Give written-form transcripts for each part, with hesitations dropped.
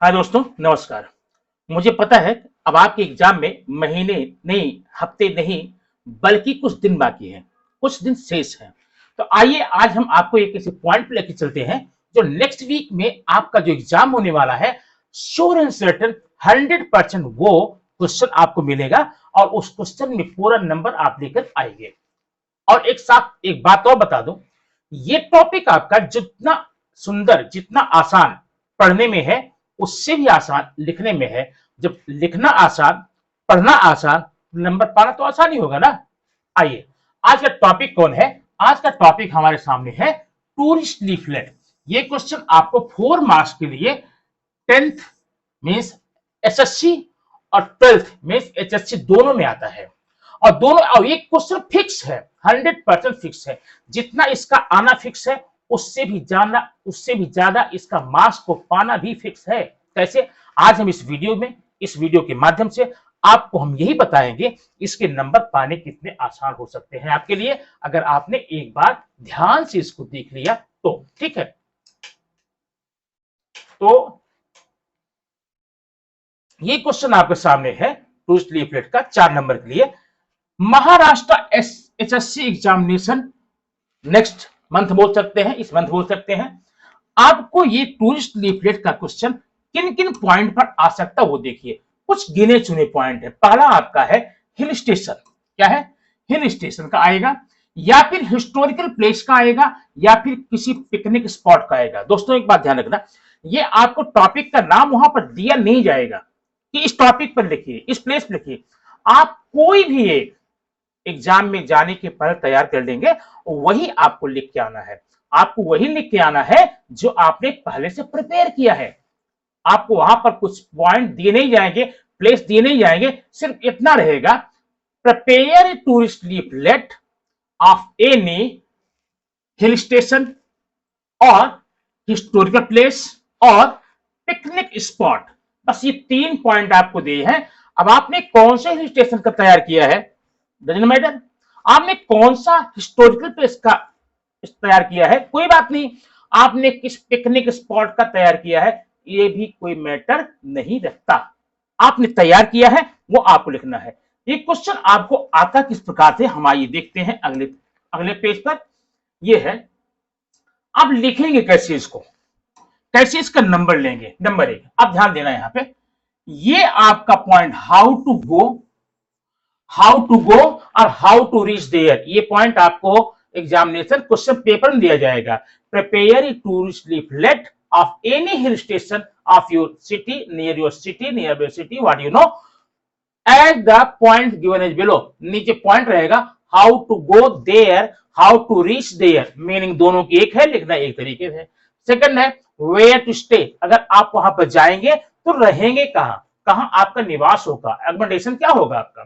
हाँ दोस्तों, नमस्कार। मुझे पता है अब आपके एग्जाम में महीने नहीं, हफ्ते नहीं, बल्कि कुछ दिन बाकी हैं, कुछ दिन शेष हैं। तो आइए आज हम आपको एक ऐसे पॉइंट पे लेके चलते हैं जो नेक्स्ट वीक में आपका जो एग्जाम होने वाला है, श्योर एंड सर्टेन 100% वो क्वेश्चन आपको मिलेगा और उस क्वेश्चन में पूरा नंबर आप लेकर आएंगे। और एक साथ एक बात और बता दूं, ये टॉपिक आपका जितना सुंदर, जितना आसान पढ़ने में है, उससे भी आसान लिखने में है। जब लिखना आसान, पढ़ना आसान, नंबर पाना तो आसान ही होगा ना। आइए, आज का टॉपिक कौन है? आज का टॉपिक हमारे सामने है टूरिस्ट लीफलेट। ये क्वेश्चन आपको 4 मार्क्स के लिए 10th मींस एसएससी और 12th मींस एचएससी दोनों में आता है। और दोनों, और ये क्वेश्चन फिक्स है, 100% फिक्स है। जितना इसका आना फिक्स है, उससे भी ज्यादा इसका मार्क्स को पाना भी फिक्स है। कैसे? आज हम इस वीडियो के माध्यम से आपको हम यही बताएंगे इसके नंबर पाने कितने आसान हो सकते हैं आपके लिए, अगर आपने एक बार ध्यान से इसको देख लिया तो। ठीक है, तो ये क्वेश्चन आपके सामने है टूरिस्ट लीफलेट का 4 नंबर के लिए। Maharashtra HSC examination next month बोल सकते हैं, इस मंथ बोल सकते हैं। आपको ये टूरिस्ट लीफलेट का क्वेश्चन किन किन पॉइंट पर आ सकता है वो देखिए। कुछ गिने चुने पॉइंट है। पहला आपका है हिल स्टेशन। क्या है? हिल स्टेशन का आएगा, या फिर हिस्टोरिकल प्लेस का आएगा, या फिर किसी पिकनिक स्पॉट का आएगा। दोस्तों एक बात ध्यान रखना, ये आपको टॉपिक का नाम वहां पर दिया नहीं जाएगा कि इस टॉपिक पर लिखिए, इस प्लेस पर लिखिए। आप कोई भी एक एग्जाम में जाने के पहले तैयार कर लेंगे, वही आपको लिख के आना है। आपको वही लिख के आना है जो आपने पहले से प्रिपेयर किया है। आपको वहां पर कुछ पॉइंट दिए नहीं जाएंगे, प्लेस दिए नहीं जाएंगे, सिर्फ इतना रहेगा, prepare tourist leaflet of any hill station और हिस्टोरिकल प्लेस और पिकनिक स्पॉट। बस ये 3 पॉइंट आपको दिए हैं। अब आपने कौन से हिल स्टेशन का तैयार किया है, डजंट मैटर। आपने कौन सा हिस्टोरिकल प्लेस का तैयार किया है, कोई बात नहीं। आपने किस पिकनिक स्पॉट का तैयार किया है, ये भी कोई मैटर नहीं रखता। आपने तैयार किया है, वो आपको लिखना है। ये क्वेश्चन आपको आता किस प्रकार से, हम आइए देखते हैं अगले पेज पर। ये है, आप लिखेंगे कैसे इसको, कैसे इसका नंबर लेंगे। नंबर 1, आप ध्यान देना यहां पे, ये आपका पॉइंट हाउ टू गो और हाउ टू रीच देयर, ये पॉइंट आपको एग्जामिनेशन क्वेश्चन पेपर में दिया जाएगा। Prepare a tourist leaflet of any hill station of your city, near your city, near your city, what you know, at the point given as below. नीचे point रहेगा, how to go there, how to reach there, meaning दोनों की एक है, लिखना एक तरीके से। सेकंड है वेयर टू स्टे, अगर आप वहां पर जाएंगे तो रहेंगे कहां, कहां आपका निवास होगा, एकोमोडेशन क्या होगा आपका।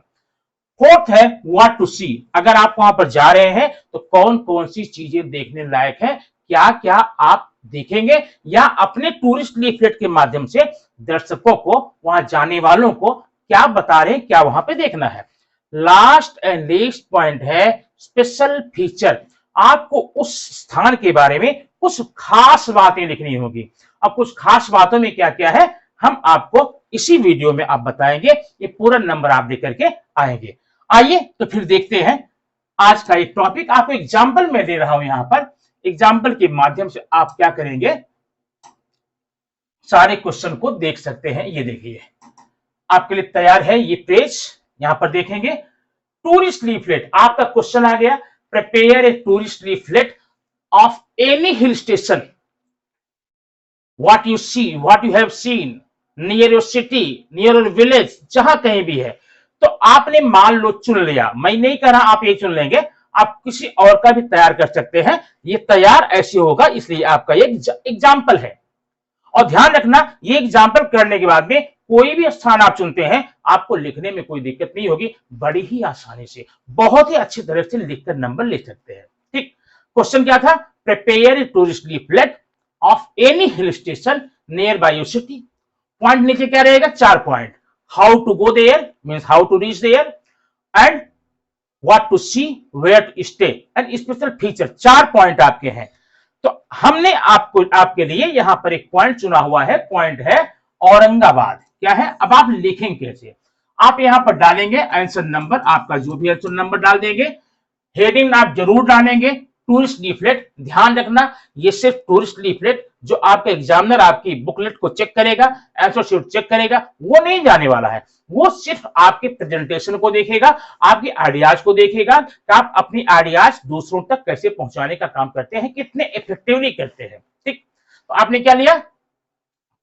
फोर्थ है व्हाट टू सी, अगर आप वहां पर जा रहे हैं तो कौन कौन सी चीजें देखने लायक है, क्या क्या आप देखेंगे, या अपने टूरिस्ट लीफलेट के माध्यम से दर्शकों को, वहां जाने वालों को क्या बता रहे हैं, क्या वहां पे देखना है। लास्ट एंड लीस्ट पॉइंट है स्पेशल फीचर, आपको उस स्थान के बारे में कुछ खास बातें लिखनी होगी। अब कुछ खास बातों में क्या क्या है, हम आपको इसी वीडियो में आप बताएंगे, ये पूरा नंबर आप देकर के आएंगे। आइए तो फिर देखते हैं आज का एक टॉपिक। आपको एग्जाम्पल मैं दे रहा हूं, यहां पर एग्जाम्पल के माध्यम से आप क्या करेंगे, सारे क्वेश्चन को देख सकते हैं। ये देखिए आपके लिए तैयार है ये पेज, यहां पर देखेंगे टूरिस्ट लीफलेट, आपका क्वेश्चन आ गया, prepare a tourist leaflet of any hill station, what you see, what you have seen, near your city, near your village, जहां कहीं भी है। तो आपने मान लो चुन लिया, मैं नहीं कह रहा आप ये चुन लेंगे, आप किसी और का भी तैयार कर सकते हैं। ये तैयार ऐसे होगा, इसलिए आपका ये एग्जाम्पल है। और ध्यान रखना, ये एग्जाम्पल करने के बाद में कोई भी स्थान आप चुनते हैं, आपको लिखने में कोई दिक्कत नहीं होगी, बड़ी ही आसानी से, बहुत ही अच्छी तरह से लिखकर नंबर ले सकते हैं। ठीक, क्वेश्चन क्या था, prepare a tourist leaflet of any hill station nearby your city. Point नीचे क्या रहेगा, 4 point, how to go there means how to reach there, and what to see, where to stay, and special feature. 4 point आपके हैं। तो हमने आपके लिए यहां पर एक पॉइंट चुना हुआ है, पॉइंट है औरंगाबाद क्या है। अब आप लिखेंगे कैसे, आप यहां पर डालेंगे आंसर नंबर, आपका जो भी आंसर नंबर डाल देंगे, हेडिंग आप जरूर डालेंगे टूरिस्ट लीफलेट। ध्यान रखना ये सिर्फ टूरिस्ट लीफलेट, जो आपका एग्जामिनर आपकी बुकलेट को चेक करेगा, आंसर शीट चेक करेगा, वो नहीं जाने वाला है। वो सिर्फ आपके प्रेजेंटेशन को देखेगा, आपकी आइडियाज को देखेगा कि आप अपनी आइडियाज दूसरों तक कैसे पहुंचाने का काम करते हैं, कितने इफेक्टिवली करते हैं। ठीक, तो आपने क्या लिया,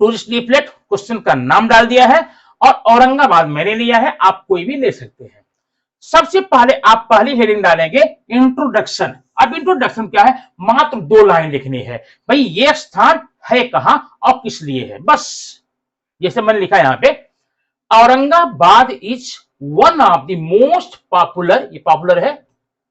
टूरिस्ट लीफलेट, क्वेश्चन का नाम डाल दिया है, और औरंगाबाद मैंने लिया है, आप कोई भी ले सकते हैं। सबसे पहले आप पहली हेडिंग डालेंगे इंट्रोडक्शन। अब इंट्रोडक्शन क्या है, मात्र 2 लाइन लिखनी है, भाई ये स्थान है कहां और किस लिए है, बस। जैसे मैंने लिखा यहां पे, Aurangabad is one of the most popular, ये पॉपुलर है,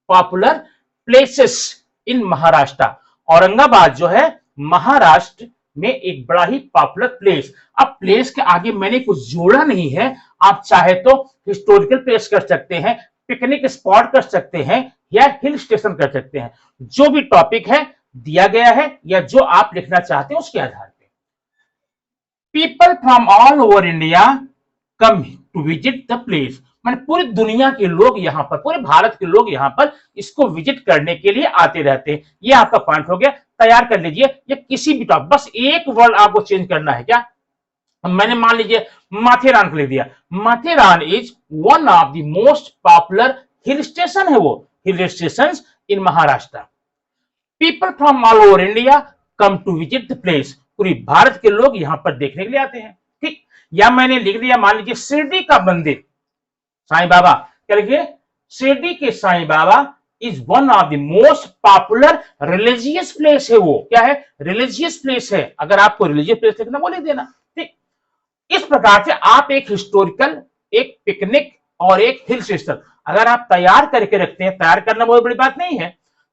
popular places in Maharashtra. Aurangabad जो है महाराष्ट्र में एक बड़ा ही पॉपुलर प्लेस। अब प्लेस के आगे मैंने कुछ जोड़ा नहीं है, आप चाहे तो हिस्टोरिकल प्लेस कर सकते हैं, पिकनिक स्पॉट कर सकते हैं, या हिल स्टेशन कर सकते हैं। जो भी टॉपिक है दिया गया है या जो आप लिखना चाहते हैं उसके आधार पे। People from all over India come to visit the place, माने पूरी दुनिया के लोग यहां पर, पूरे भारत के लोग यहां पर इसको विजिट करने के लिए आते रहते हैं। ये आपका पॉइंट हो गया, तैयार कर लीजिए। ये किसी भी टॉपिक, बस एक वर्ड आपको चेंज करना है। क्या, मैंने मान लीजिए माथेरान को लिख दिया, Matheran is one of the most popular hill station है, वो hill station in Maharashtra. People from all over India come to visit the place, पूरी भारत के लोग यहां पर देखने के लिए आते हैं। ठीक, या मैंने लिख दिया, मान लीजिए शिरडी का मंदिर, साईं बाबा, क्या लिखिए, शिरडी के Sai Baba is one of the most popular religious place है। वो क्या है, रिलीजियस प्लेस है। अगर आपको रिलीजियस प्लेस लिखना वो लिख देना। ठीक, इस प्रकार से आप एक हिस्टोरिकल, एक पिकनिक और एक हिल स्टेशन अगर आप तैयार करके रखते हैं, तैयार करना बहुत बड़ी बात नहीं है,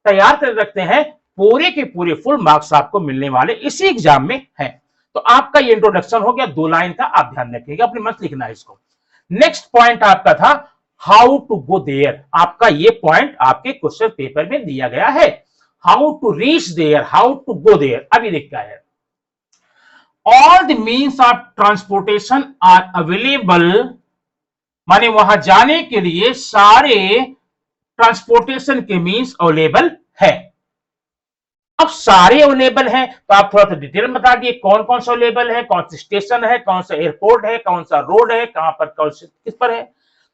तैयार कर रखते हैं, पूरे के पूरे फुल मार्क्स आपको मिलने वाले इसी एग्जाम में है। तो आपका ये इंट्रोडक्शन हो गया 2 लाइन का, आप ध्यान रखिएगा, अपने मत लिखना है इसको। नेक्स्ट पॉइंट आपका था हाउ टू गो देयर। आपका ये पॉइंट आपके क्वेश्चन पेपर में दिया गया है, how to reach there, how to go there. अभी देखता है, all the means of transportation are available, माने वहां जाने के लिए सारे ट्रांसपोर्टेशन के मीन्स अवेलेबल है। अब सारे अवेलेबल हैं, तो आप थोड़ा सा डिटेल बता दिए कौन कौन सा अवेलेबल है, कौन सा स्टेशन है, कौन सा एयरपोर्ट है, कौन सा रोड है, कहां पर, कौन से किस पर है।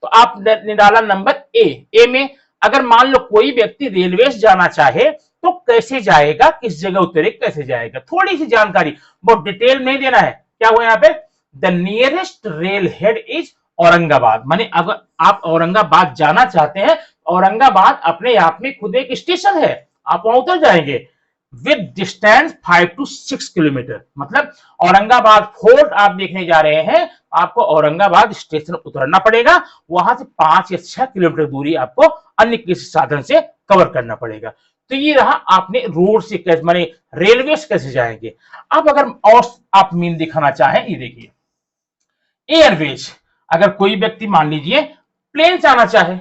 तो आप निकाला नंबर ए में, अगर मान लो कोई व्यक्ति रेलवे जाना चाहे तो कैसे जाएगा, किस जगह उतरे, कैसे जाएगा, थोड़ी सी जानकारी, बहुत डिटेल नहीं देना है। क्या हुआ यहाँ पे, the nearest rail head is Aurangabad, माने अगर आप औरंगाबाद जाना चाहते हैं, औरंगाबाद अपने आप में खुद एक स्टेशन है, आप वहां उतर जाएंगे। विद डिस्टेंस 5 to 6 किलोमीटर, मतलब औरंगाबाद फोर्ट आप देखने जा रहे हैं, आपको औरंगाबाद स्टेशन उतरना पड़ेगा, वहां से 5 या 6 किलोमीटर दूरी आपको अन्य किसी साधन से कवर करना पड़ेगा। तो ये रहा, आपने रोड से कैसे, माने रेलवे से कैसे जाएंगे। अब अगर और आप मीन दिखाना चाहें, ये देखिए एयरवेज, अगर कोई व्यक्ति मान लीजिए प्लेन से आना चाहे,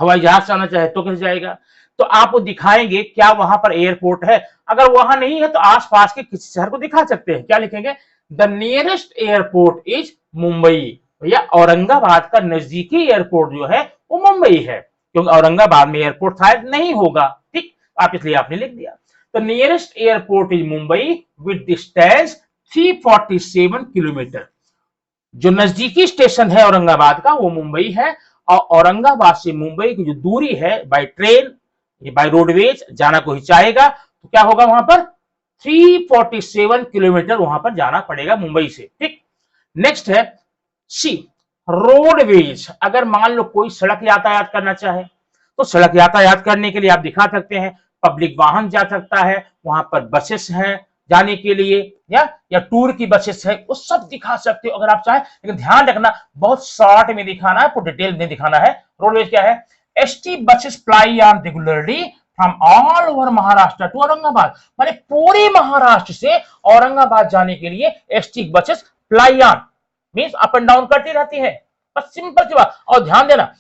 हवाई जहाज से आना चाहे तो कैसे जाएगा, तो आप वो दिखाएंगे क्या वहां पर एयरपोर्ट है। अगर वहां नहीं है तो आसपास के किसी शहर को दिखा सकते हैं, क्या लिखेंगे, the nearest airport is Mumbai, भैया औरंगाबाद का नजदीकी एयरपोर्ट जो है वो मुंबई है, क्योंकि औरंगाबाद में एयरपोर्ट शायद नहीं होगा। ठीक, आप इसलिए आपने लिख दिया, the nearest airport is Mumbai with distance 347 kilometre. जो नजदीकी स्टेशन है औरंगाबाद का वो मुंबई है, और औरंगाबाद से मुंबई की जो दूरी है बाय ट्रेन, बाय रोडवेज जाना कोई चाहेगा तो क्या होगा, वहां पर 347 किलोमीटर वहां पर जाना पड़ेगा मुंबई से। ठीक, नेक्स्ट है सी रोडवेज, अगर मान लो कोई सड़क यातायात करना चाहे तो सड़क यातायात करने के लिए आप दिखा सकते हैं, पब्लिक वाहन जा सकता है, वहां पर बसेस हैं जाने के लिए, या टूर की बसेस है, वो सब दिखा सकते हो अगर आप चाहें, लेकिन ध्यान रखना बहुत शॉर्ट में दिखाना है, पूरी डिटेल में दिखाना है। रोडवेज क्या है, ST buses ply on regularly from all over Maharashtra to Aurangabad, माने पूरे महाराष्ट्र से औरंगाबाद जाने के लिए ST buses ply on means up and down करती रहती है, बस सिंपल सी बात। और ध्यान देना,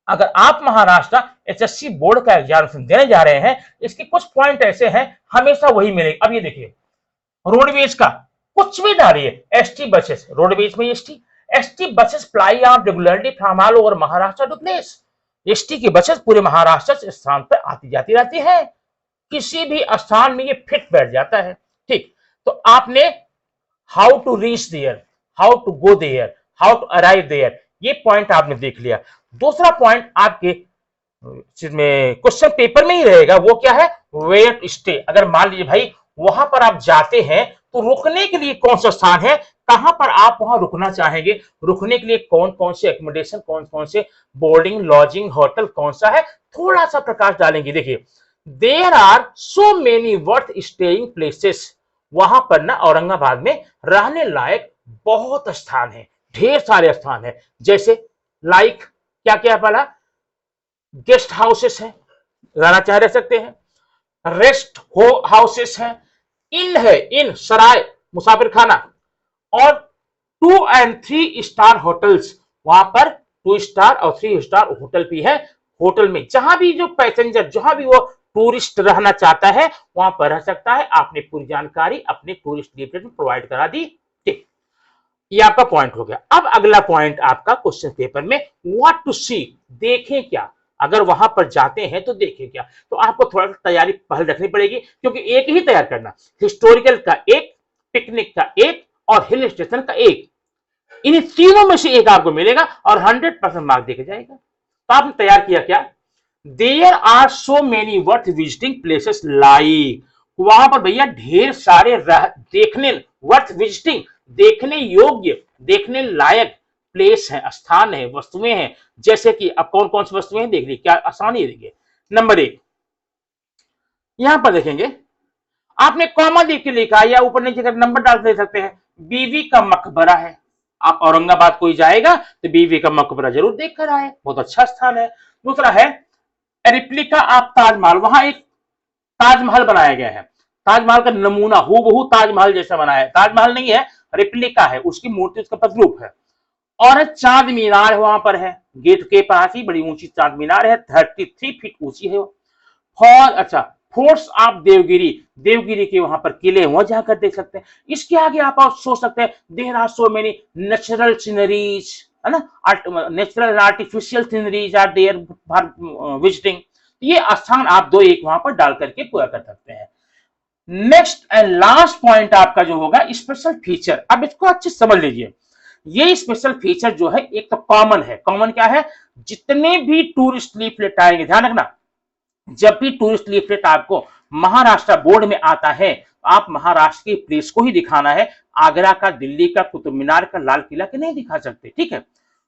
अगर आप महाराष्ट्र एसएससी बोर्ड का एग्जामिनेशन देने जा रहे हैं, इसके कुछ पॉइंट ऐसे हैं हमेशा वही मिलेंगे। अब ये देखिए रोडवेज का कुछ भी डालिए, एसटी बसेस, रोडवेज में ST buses ply are regularly from all over Maharashtra to place. ST की बसेस पूरे महाराष्ट्र से स्थान पर आती जाती रहती है, किसी भी स्थान में ये फिट बैठ जाता है। ठीक, तो आपने how to reach there, how to go there, how to arrive there, ये पॉइंट आपने देख लिया। दूसरा पॉइंट आपके क्वेश्चन पेपर में ही रहेगा, वो क्या है, वेयर टू स्टे। अगर मान लीजिए भाई वहां पर आप जाते हैं तो रुकने के लिए कौन सा स्थान है, कहां पर आप वहां रुकना चाहेंगे, रुकने के लिए कौन कौन से एकोमोडेशन, कौन कौन से बोर्डिंग लॉजिंग होटल कौन सा है, थोड़ा सा प्रकाश डालेंगे। देखिए, there are so many worth staying places, वहां पर ना औरंगाबाद में रहने लायक बहुत स्थान है, ढेर सारे स्थान है। जैसे लाइक क्या क्या पड़ा, गेस्ट हाउसेस हैं, रहना चाह रह सकते हैं, रेस्ट हो हाउसेस हैं, इन है, इन सराय मुसाफिर खाना, और 2 और 3 स्टार होटल्स, वहां पर 2 स्टार और 3 स्टार होटल भी है। होटल में जहां भी जो पैसेंजर, जहां भी वो टूरिस्ट रहना चाहता है वहां पर रह सकता है। आपने पूरी जानकारी अपने टूरिस्ट लीफलेट में प्रोवाइड करा दी। ठीक, ये आपका पॉइंट हो गया। अब अगला पॉइंट आपका क्वेश्चन पेपर में, व्हाट टू सी, देखें क्या, अगर वहां पर जाते हैं तो देखें क्या। तो आपको थोड़ा सा तैयारी पहले रखनी पड़ेगी, क्योंकि एक ही तैयार करना, हिस्टोरिकल का एक, पिकनिक का एक और हिल स्टेशन का एक, इन तीनों में से एक आपको मिलेगा और 100% मार्क देके जाएगा। तो आपने तैयार किया क्या, there are so many worth visiting places like, वहां पर भैया ढेर सारे देखने, वर्थ विजिटिंग, देखने योग्य, देखने लायक प्लेस है, स्थान है, वस्तुएं हैं। जैसे कि अब कौन कौन सी वस्तुएं देख ली, क्या आसानी है। देखिए नंबर 1, यहां पर देखेंगे आपने कॉमा देख के लिखा, या ऊपर नीचे कर नंबर डाल दे सकते हैं, बीवी का मकबरा है। आप औरंगाबाद कोई जाएगा तो बीवी का मकबरा जरूर देख कर आए, बहुत अच्छा स्थान है। दूसरा है रेप्लिका ऑफ ताजमहल, वहां एक ताजमहल बनाया गया है, ताजमहल का नमूना हूबहू ताजमहल जैसा बनाया है, ताजमहल नहीं है, रेप्लिका है, उसकी मूर्ति, उसका प्रतिरूप है। और चांद मीनार वहां पर है, गेट के पास ही बड़ी ऊंची चांद मीनार है, 33 फीट ऊंची है। और अच्छा, फोर्ट्स ऑफ देवगिरी, देवगिरी के वहां पर किले, वहां जाकर देख सकते हैं। इसके आगे आप सोच सकते हैं, there are so many natural sceneries, है ना, natural artificial sceneries are there for visiting. ये स्थान आप 2-1 वहां पर डाल करके पूरा कर सकते हैं। नेक्स्ट एंड लास्ट पॉइंट आपका जो होगा, स्पेशल फीचर। अब इसको अच्छे समझ लीजिए, ये स्पेशल फीचर जो है, एक तो कॉमन है, कॉमन क्या है, जितने भी टूरिस्ट लीफलेट आएंगे, ध्यान रखना, जब भी टूरिस्ट लीफलेट आपको महाराष्ट्र बोर्ड में आता है, आप महाराष्ट्र की प्लेस को ही दिखाना है, आगरा का, दिल्ली का, कुतुब मीनार का, लाल किला के नहीं दिखा सकते। ठीक है,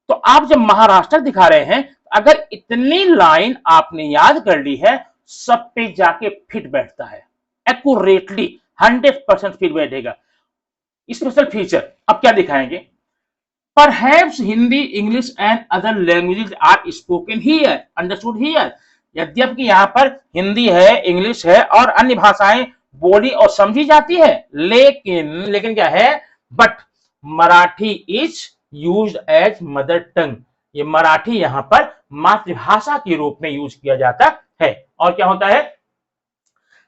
तो आप जब महाराष्ट्र दिखा रहे हैं, अगर इतनी लाइन आपने याद कर ली है, सब पे जाके फिट बैठता है, एक्यूरेटली 100% फिट बैठेगा। स्पेशल फीचर अब क्या दिखाएंगे, Perhaps Hindi, English and other languages are spoken here, understood here। यद्यपि यहाँ पर हिंदी है, इंग्लिश है और अन्य भाषाएं बोली और समझी जाती है, लेकिन क्या है, but Marathi is used as mother tongue, ये मराठी यहाँ पर मातृभाषा के रूप में यूज किया जाता है। और क्या होता है,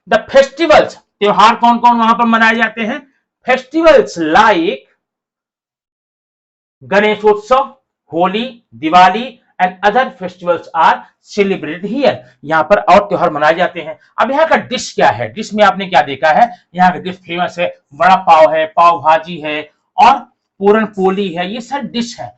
द फेस्टिवल्स, त्योहार कौन कौन वहां पर मनाए जाते हैं, festivals like Ganeshotsav, Holi, Diwali and other festivals are celebrated here, यहां पर और त्योहार मनाए जाते हैं। अब यहाँ का डिश क्या है, डिश में आपने क्या देखा है, यहाँ का डिश फेमस है, बड़ा पाव है, पाव भाजी है और पूरन पोली है, ये सब डिश है।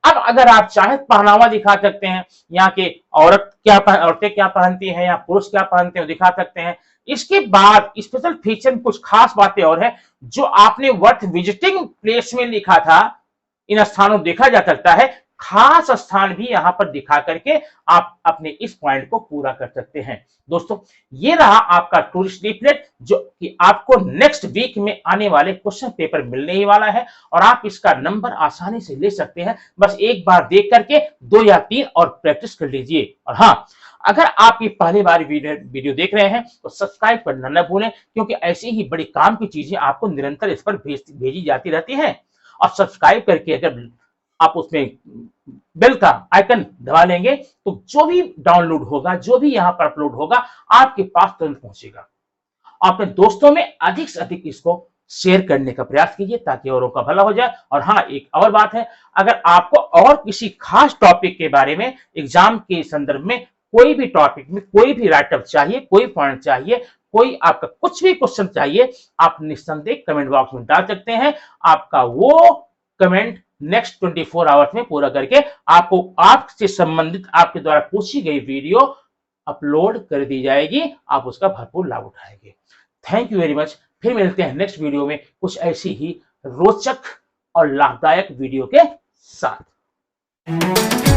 अब अगर आप चाहे पहनावा दिखा सकते हैं, यहाँ के औरतें क्या पहनती हैं या पुरुष क्या पहनते हैं दिखा सकते हैं। इसके बाद स्पेशल फीचर कुछ खास बातें और है, जो आपने वर्थ विजिटिंग प्लेस में लिखा था, इन स्थानों देखा जा सकता है, खास स्थान भी यहां पर दिखा करके आप अपने इस पॉइंट को पूरा कर सकते हैं। दोस्तों, ये रहा आपका टूरिस्ट लीफलेट, जो कि आपको नेक्स्ट वीक में आने वाले क्वेश्चन पेपर मिलने ही वाला है, और आप इसका नंबर आसानी से ले सकते हैं। बस एक बार देख करके 2 या 3 और प्रैक्टिस कर लीजिए। और हाँ, अगर आप ये पहली बार वीडियो देख रहे हैं तो सब्सक्राइब करना न भूलें, क्योंकि ऐसी ही बड़ी काम की चीजें आपको निरंतर इस पर भेजी जाती रहती है। और सब्सक्राइब करके अगर आप उसमें बेल का आइकन दबा लेंगे तो जो भी डाउनलोड होगा, जो भी यहां पर अपलोड होगा, आपके पास तुरंत पहुंचेगा। अपने दोस्तों में अधिक से अधिक इसको शेयर करने का प्रयास कीजिए ताकि औरों का भला हो जाए। और हाँ, एक और बात है, अगर आपको और किसी खास टॉपिक के बारे में एग्जाम के संदर्भ में कोई भी टॉपिक में कोई भी राइटअप चाहिए, कोई पॉइंट चाहिए, कोई आपका कुछ भी क्वेश्चन चाहिए, आप निस्संदेह कमेंट बॉक्स में डाल सकते हैं। आपका वो कमेंट नेक्स्ट 24 आवर्स में पूरा करके आपको आपसे संबंधित आपके द्वारा पूछी गई वीडियो अपलोड कर दी जाएगी। आप उसका भरपूर लाभ उठाएंगे। Thank you very much. फिर मिलते हैं नेक्स्ट वीडियो में कुछ ऐसी ही रोचक और लाभदायक वीडियो के साथ।